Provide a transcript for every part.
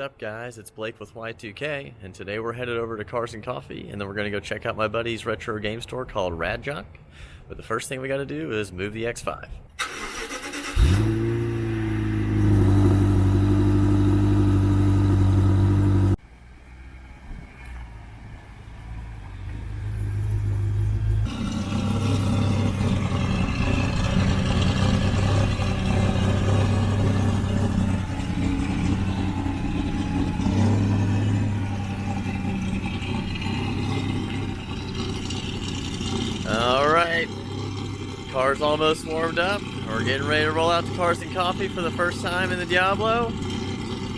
up, guys? It's Blake with Y2K, and today we're headed over to Cars and Coffee, and then we're going to go check out my buddy's retro game store called Radwood. But the first thing we got to do is move the X5. Alright, car's almost warmed up. We're getting ready to roll out to Cars and Coffee for the first time in the Diablo.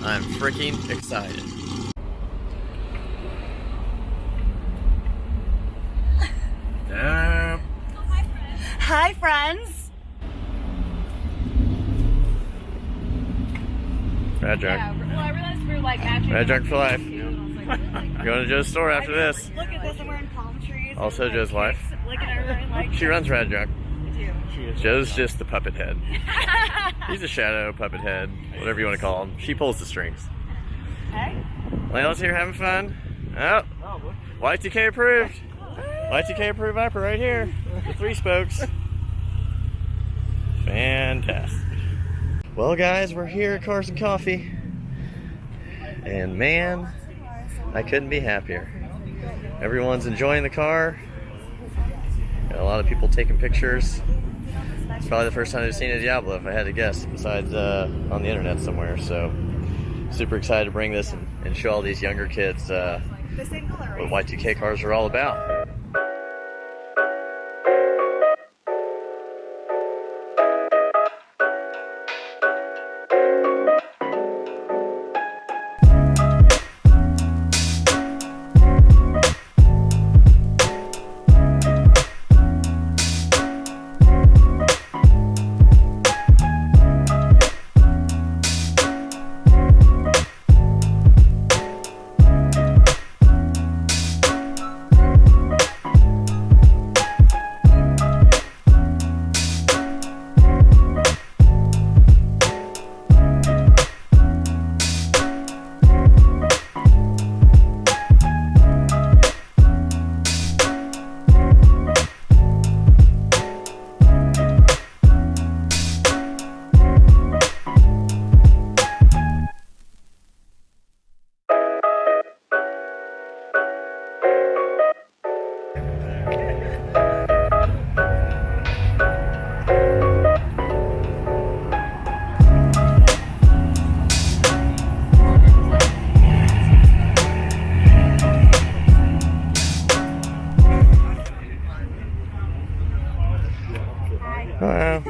I'm freaking excited. Hi, friends. Radwood. Yeah, well, I realized we were like matching. Radwood for life. Like, Going to Joe's store after this. Look at this, I'm wearing palm trees. Also and, Joe's wife. Look at her, like. She runs Radwood. I do. Joe's just the puppet head. He's a shadow, puppet head, whatever you want to call him. She pulls the strings. Hey. Lionel's here having fun. Oh, Y2K approved. Y2K approved Viper right here. The 3 spokes. Fantastic. Well, guys, we're here at Cars and Coffee. And man, I couldn't be happier. Everyone's enjoying the car. Got a lot of people taking pictures. It's probably the first time they've seen a Diablo, if I had to guess, besides on the internet somewhere. So, super excited to bring this and show all these younger kids what Y2K cars are all about. Hello.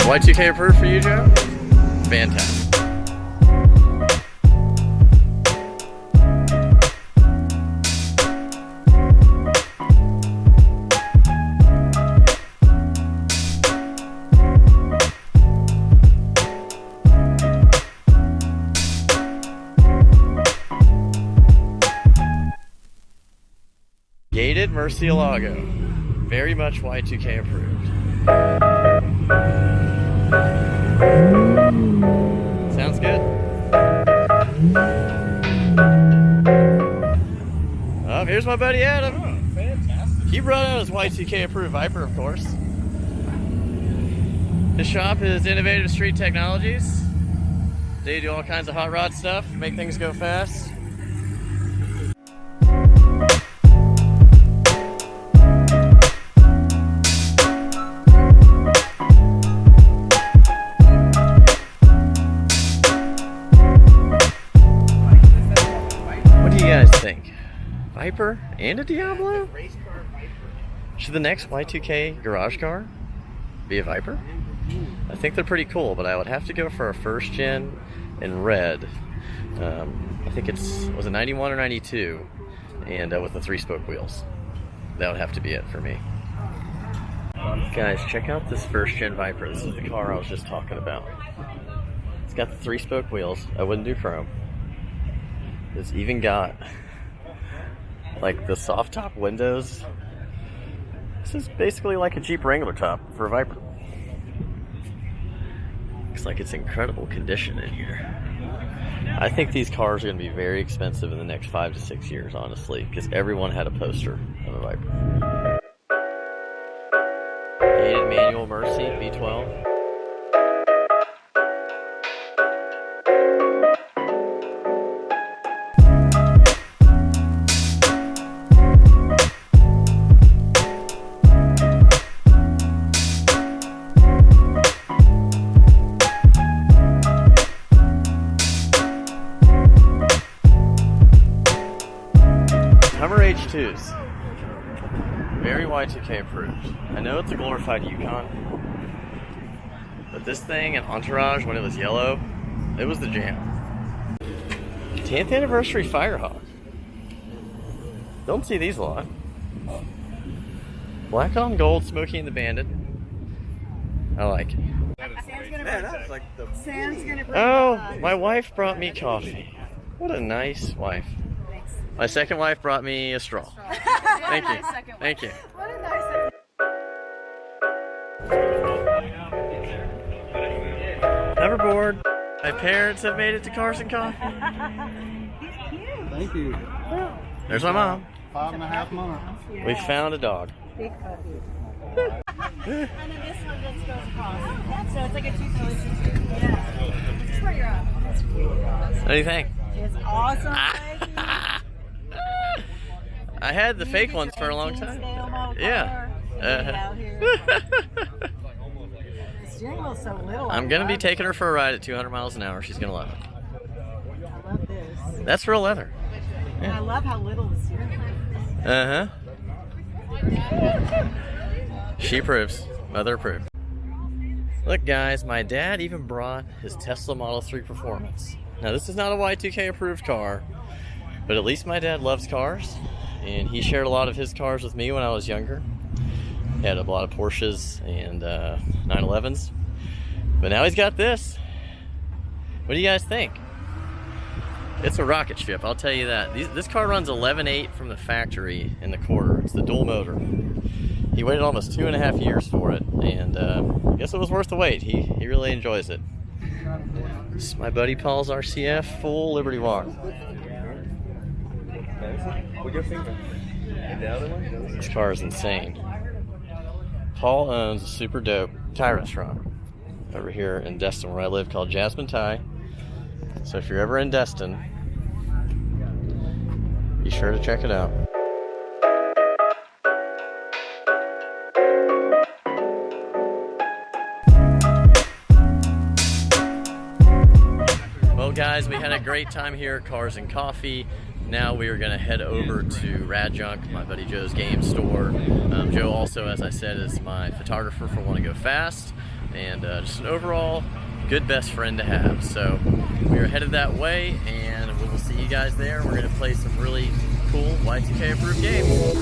Y2K approved for you, Joe? Fantastic. Gated Murcielago. Very much Y2K approved. Sounds good. Oh, here's my buddy Adam. Oh, fantastic. He brought out his Y2K approved Viper, of course. His shop is Innovative Street Technologies. They do all kinds of hot rod stuff, make things go fast. What do you guys think? Viper and a Diablo? Should the next Y2K garage car be a Viper? I think they're pretty cool, but I would have to go for a first gen in red. I think was it 91 or 92, and with the 3-spoke wheels. That would have to be it for me. Guys, check out this first gen Viper. This is the car I was just talking about. It's got the 3-spoke wheels. I wouldn't do chrome. It's even got like the soft top windows This is basically like a Jeep Wrangler top for a Viper. Looks like it's incredible condition in here. I think these cars are going to be very expensive in the next 5 to 6 years, honestly, because everyone had a poster of a Viper. Gated manual Mercy V12. Hummer H2s. Very Y2K approved. I know it's a glorified Yukon, but this thing and Entourage, when it was yellow, it was the jam. 10th anniversary Firehawk. Don't see these a lot. Black on gold, Smokey and the Bandit. I like it. Sam's gonna bring Oh, my wife brought me coffee. What a nice wife. My second wife brought me a straw. Thank you. Thank you. What a nice Hoverboard. My parents have made it to Carson Coffee. Thank you. There's my mom. 5.5 months. We found a dog. big puppy. And then this one just goes across. So it's like a two-piece. Yeah. This is where you're at. That's cute. What do you think? It's awesome. I had the fake ones for a long time. Yeah. Out here. The steering wheel's so little. I'm gonna be taking her for a ride at 200 miles an hour. She's gonna love it. I love this. That's real leather. And I love how little the steering wheel is. She approves. Mother approved. Look, guys, my dad even brought his Tesla Model 3 Performance. Now, this is not a Y2K approved car, but at least my dad loves cars, and he shared a lot of his cars with me when I was younger. He had a lot of Porsches and 911s, but now he's got this. What do you guys think? It's a rocket ship, I'll tell you that. This car runs 11.8 from the factory in the quarter. It's the dual motor. He waited almost 2.5 years for it, and I guess it was worth the wait. He really enjoys it. This is my buddy Paul's RCF full Liberty Walk. This car is insane. Paul owns a super dope Thai restaurant over here in Destin where I live called Jasmine Thai. So if you're ever in Destin, be sure to check it out. Well, guys, we had a great time here at Cars and Coffee. Now we are going to head over to Rad Junk, my buddy Joe's game store. Joe also, as I said, is my photographer for Want to Go Fast, and just an overall good best friend to have. So we are headed that way, and we will see you guys there. We're going to play some really cool Y2K approved games.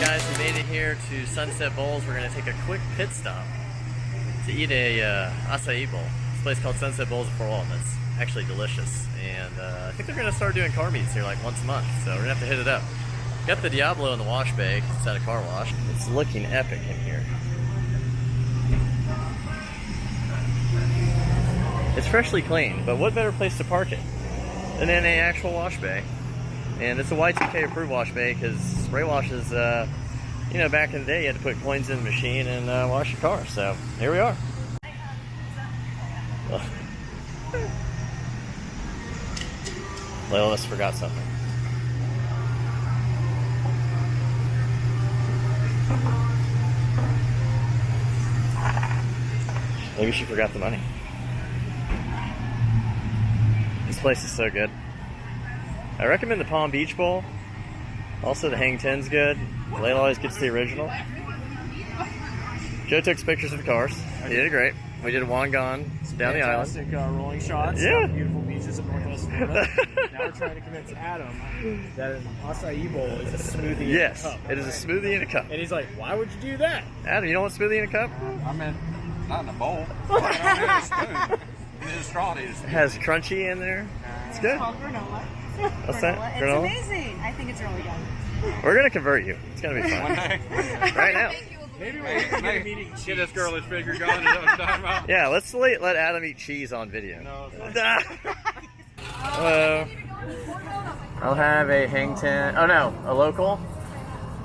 Guys, we made it here to Sunset Bowls. We're going to take a quick pit stop to eat a acai bowl. This place called Sunset Bowls of Fort Walton. It's actually delicious. And I think they're going to start doing car meets here like once a month. So we're going to have to hit it up. Got the Diablo in the wash bay. It's at a car wash. It's looking epic in here. It's freshly cleaned, but what better place to park it than in an actual wash bay? And it's a Y2K approved wash bay because spray washes, you know, back in the day you had to put coins in the machine and wash your car. So here we are. Layla must have forgot something. Maybe she forgot the money. This place is so good. I recommend the Palm Beach Bowl. Also, the Hang 10's good. Layla always gets the original. Joe took pictures of the cars. He did great. We did Wangan down the island. Fantastic rolling shots. Yeah. Beautiful beaches of Northwest Florida. Now we're trying to convince Adam that an acai bowl is a smoothie Yes, in a cup. it is a smoothie in a cup. And he's like, why would you do that? Adam, you don't want smoothie in a cup? I mean, not in a bowl. I don't need a spoon. You need a straw. It has crunchy in there. It's good. It's called granola. What's that? It's Granola? amazing. I think it's really good. We're gonna convert you. It's gonna be fun. One day. Right now. Maybe we're going to get a meeting. Get this girlish figure going. Is that what you're talking about? Yeah, let's let Adam eat cheese on video. No. Hello. I'll have a Hang 10. Oh no, a local.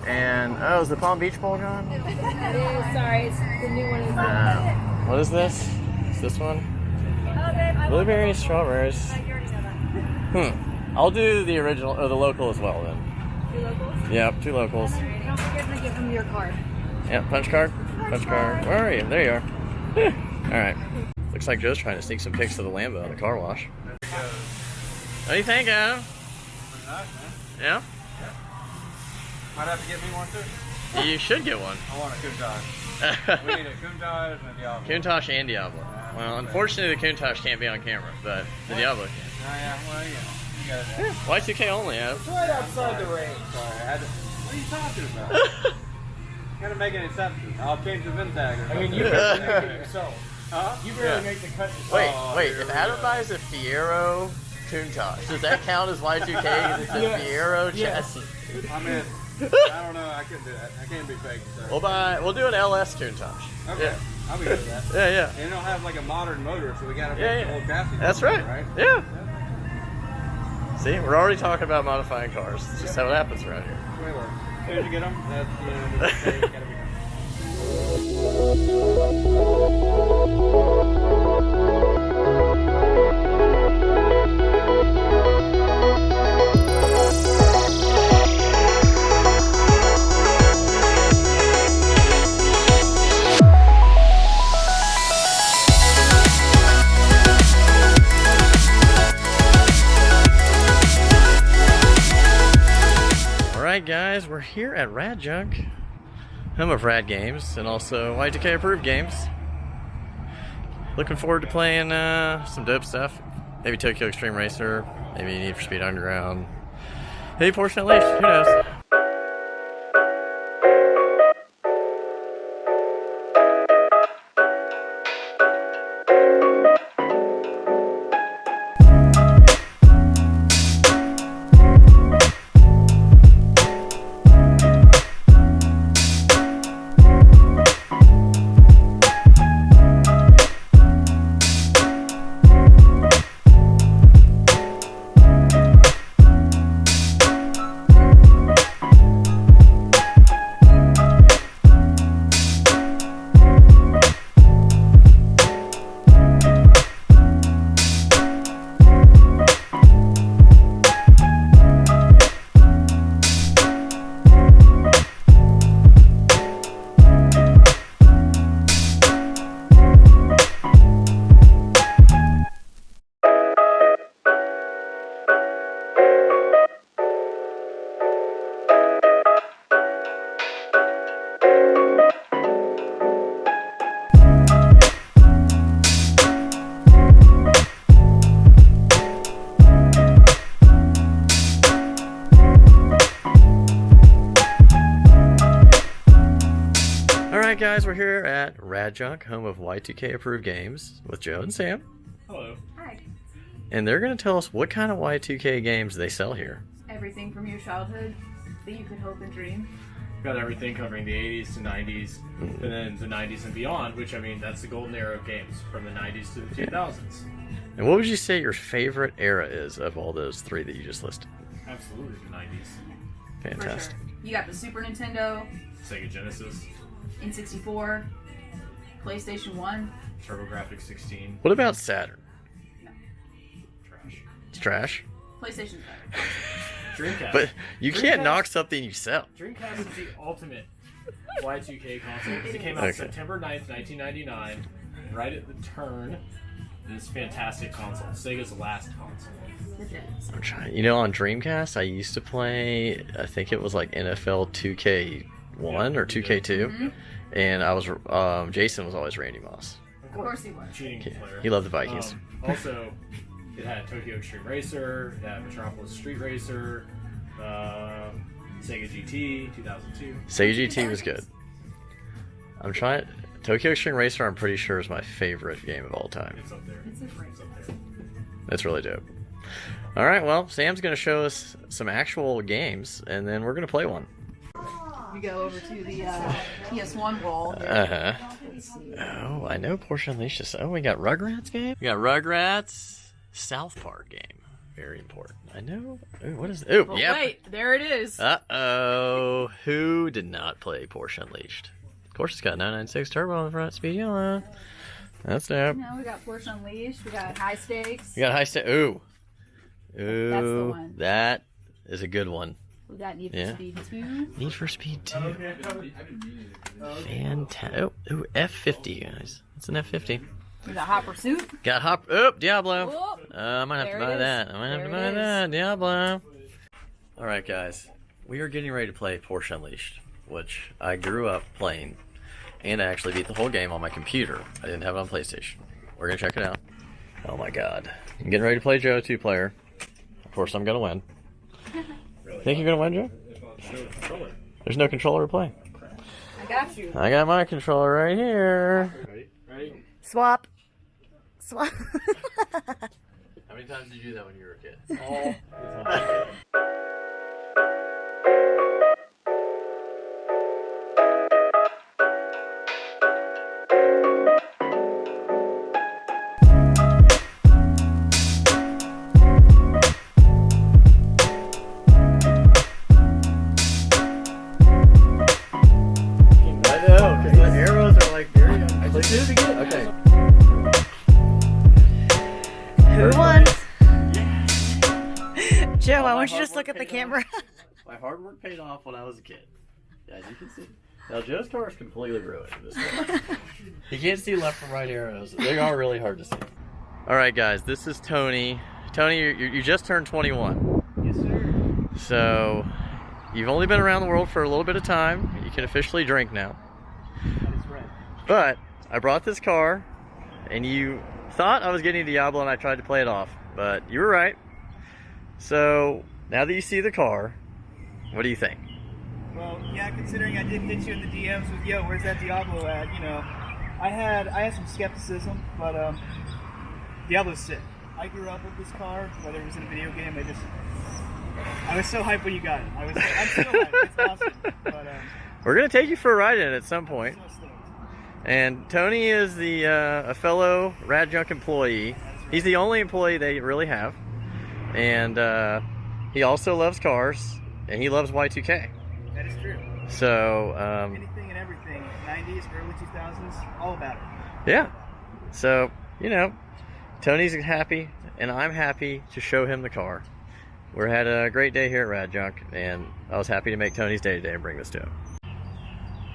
And is the Palm Beach Bowl gone? It is. Sorry, it's the new one. What is this? Is this one? Blueberries, strawberries. I'll do the original or the local as well then. 2 locals? Yep, 2 locals. Don't forget to give them your card. Yep, punch card. Punch card. Where are you? There you are. Alright. Looks like Joe's trying to sneak some pics of the Lambo in the car wash. What do you think, Adam? Yeah? Might have to get me one too. You should get one. I want a Countach. We need a Countach and a Diablo. Countach and Diablo. Well, unfortunately the Countach can't be on camera, but the Diablo can. Oh yeah, well you got it. Y2K only, Adam. It's right outside the range. Sorry, I had to. What are you talking about? Gotta make an exception. I'll change the VIN tag. I mean, you barely make it yourself. Huh? You barely Yeah. make the cut yourself. Wait, here if we Adam go. buys a Fiero Countach, does that count as Y2K because it's a Yes. Fiero Yes. chassis? I mean, I don't know. I couldn't do that. I can't be fake. So. We'll do an LS Countach. Okay. Yeah. I'll be good with that. Yeah, yeah. And it'll have like a modern motor, so we gotta Yeah, make yeah. the old chassis. That's modern, right. Yeah. See, we're already talking about modifying cars. It's just how it happens around here. Way worse. As soon as you get them, that's the end of the day. Gotta be done. Alright guys, we're here at Rad Junk, home of Rad Games and also Y2K approved games. Looking forward to playing some dope stuff. Maybe Tokyo Extreme Racer, maybe Need for Speed Underground. Maybe Porsche Unleashed, who knows? Alright guys, we're here at Rad Junk, home of Y2K approved games, with Joe and Sam. Hello. Hi. And they're going to tell us what kind of Y2K games they sell here. Everything from your childhood that you could hope and dream. got everything covering the 80s to 90s, and then the 90s and beyond, which, I mean, that's the golden era of games, from the 90s to the 2000s. And what would you say your favorite era is of all those three that you just listed? Absolutely, the 90s. Fantastic. For sure. You got the Super Nintendo, Sega Genesis, N64, PlayStation 1. TurboGrafx 16, What about Saturn? trash. It's trash. PlayStation's better. Dreamcast. But you can't Dreamcast- knock something you sell. Dreamcast is the ultimate Y2K console because it came out Okay. September 9th, 1999, right at the turn of this fantastic console. Sega's last console. It is. I'm trying. You know, on Dreamcast, I used to play. I think it was like NFL 2K1 or 2K2, and I was. Jason was always Randy Moss. Of course he was. Cheating player. He loved the Vikings. Also, it had Tokyo Extreme Racer, it had Metropolis Street Racer, Sega GT 2002. Sega GT was good. I'm trying. Tokyo Extreme Racer, I'm pretty sure, is my favorite game of all time. It's up there. It's a great. It's up there. That's really dope. All right, well, Sam's going to show us some actual games, and then we're going to play one. We go over to the PS1 wall. Uh-huh. Let's see. Oh, I know Porsche Unleashed is... Oh, we got Rugrats game? We got Rugrats, South Park game. Very important. I know. Ooh, what is... Ooh, Well, yep. wait, there it is. Uh-oh. Who did not play Porsche Unleashed? Of course, it's got 996 turbo on the front, speed yellow. That's dope. Now we got Porsche Unleashed. We got High Stakes. We got High Stakes. Ooh. Ooh. That's the one. That is a good one. We got Need for Yeah. Speed 2. Need for Speed 2. Fantastic. Ooh, F50, guys. It's an F50. We got Hot Pursuit. Got Hop. Oh, Diablo. Oh, I might have there to it buy is. that. I might have to There buy it that. Diablo. Alright, guys. We are getting ready to play Porsche Unleashed, which I grew up playing, and I actually beat the whole game on my computer. I didn't have it on PlayStation. We're going to check it out. Oh my god. I'm getting ready to play Joe, 2-player. Of course, I'm going to win. Think you're going to win, Joe? There's no controller to play. I got you. I got my controller right here. Ready? Swap. Swap. How many times did you do that when you were a kid? All the time. I know, because the arrows are like very Let's do it again. Okay. Who won? Joe, I want you to just look at the camera. My hard work paid off when I was a kid. As you can see. Now Joe's car is completely ruined at this point. He can't see left and right arrows. They are really hard to see. Alright guys, this is Tony. Tony, you just turned 21. Yes, sir. So, you've only been around the world for a little bit of time. You can officially drink now. That is right. But, I brought this car, and you thought I was getting Diablo and I tried to play it off. But, you were right. So, now that you see the car, what do you think? Well, yeah, considering I did hit you in the DMs with, yo, where's that Diablo at? You know, I had some skepticism, but Diablo's sick. I grew up with this car, whether it was in a video game. I was so hyped when you got it. I'm still hyped. It's awesome. But We're gonna take you for a ride in it at some point. so stoked. And Tony is the a fellow Rad Junk employee. He's the only employee they really have, and he also loves cars, and he loves Y2K. That is true. So Anything and everything, 90s, early 2000s, all about it. yeah. So you know, Tony's happy, and I'm happy to show him the car. We had a great day here at Rad Junk, and I was happy to make Tony's day today and bring this to him.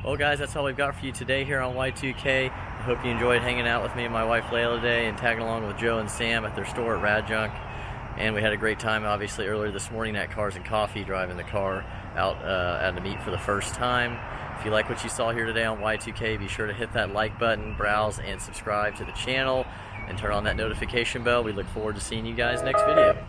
Well guys, that's all we've got for you today here on Y2K. I hope you enjoyed hanging out with me and my wife Layla today and tagging along with Joe and Sam at their store at Rad Junk. And we had a great time obviously earlier this morning at Cars and Coffee, driving the car out at the meet for the first time. If you like what you saw here today on Y2K, be sure to hit that like button, browse, and subscribe to the channel, and turn on that notification bell. We look forward to seeing you guys next video.